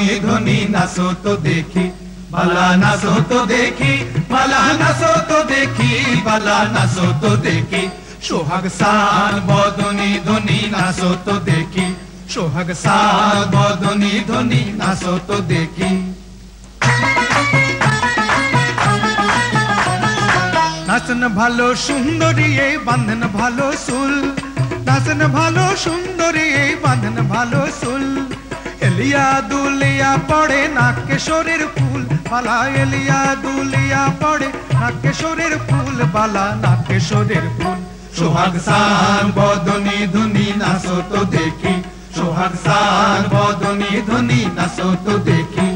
বদনী ধ্বনি নাচো তো দেখি বালা নাচো তো দেখি বালা নাচো তো দেখি বালা নাচো তো দেখি সোহাগ সাল বদনী ধ্বনি নাচো তো দেখি সোহাগ সাল বদনী ধ্বনি নাচো তো দেখি নাচন ভালো সুন্দরী এই বাঁধন ভালো সুল নাচন ভালো সুন্দরী এই বাঁধন ভালো সুল এলিয়া দুলিয়া পড়ে নাকে শরীর ফুল বালা এলিয়া দুলিয়া পড়ে নাকে শরীর ফুল বালা নাকে শরীর ফুল সোহাগ সাল বদনী ধ্বনি নাচো তো দেখি সোহাগ সাল বদনী ধ্বনি নাচো তো দেখি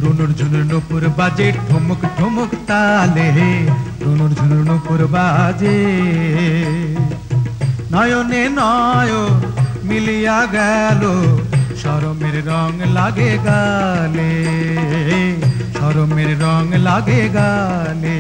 রুনুর ঝুনুর নুপুর বাজে ঠুমুক ঠুমুক তালে রুনুর ঝুনুর নুপুর বাজে নয়নে নয়ন মিলিয়া গেল শরমের রং লাগে গালে শরমের রং লাগে গালে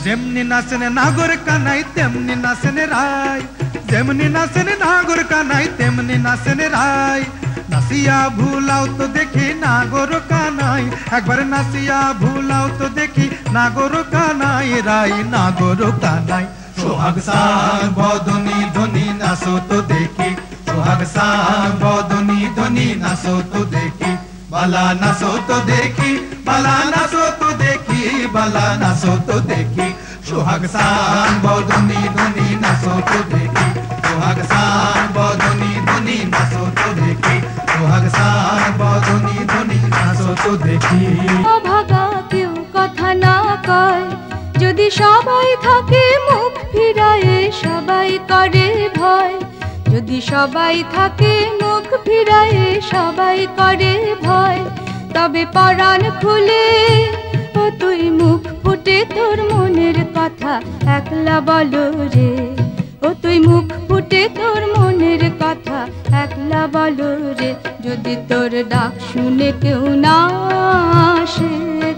যেমনি নাচেন নাগর কানাই তেমনি নাচেন রায় যেমনি নাচেন নাগর কানাই তেমনি নাচেন রায় নাচিয়া ভুলাও তো দেখি নাগর কানাই একবার নাচিয়া ভুলাও তো দেখি নাগর কানাই রাই নাগর কানাই সোহাগ সাল বদনী ধ্বনি নাচো তো দেখি সোহাগ সাল বদনী ধ্বনি নাচো তো দেখি বালা নাচো তো দেখি বালা নাচো তো দেখি বালা নাচো তো দেখি সোহাগ সাল বদনী ধ্বনি নাচো তো দেখি সোহাগ সাল বদনী ধ্বনি নাচো তো দেখি সোহাগ সাল বদনী ধ্বনি নাচো তো দেখি অভাগা কেউ কথা না কয় যদি সবাই থাকে মুখ ফিরায়ে সবাই করে ভয় যদি সবাই থাকে মুখ ফিরায়ে সবাই করে ভয় তবে পরাণ খুলে ও তুই মুখ ফুটে তোর মনের কথা একলা বলো রে ও তুই মুখ ফুটে তোর মনের কথা একলা বলো রে যদি তোর ডাক শুনে কেউ না আসে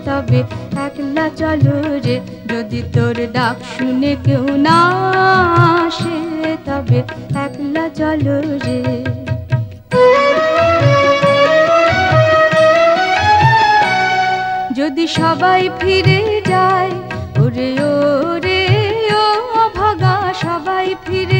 তবে একলা চলো রে যদি তোর ডাক শুনে কেউ না আসে তবে একলা চলো রে যদি সবাই ফিরে যায় ওরে ওরে ও ভাগা সবাই ফিরে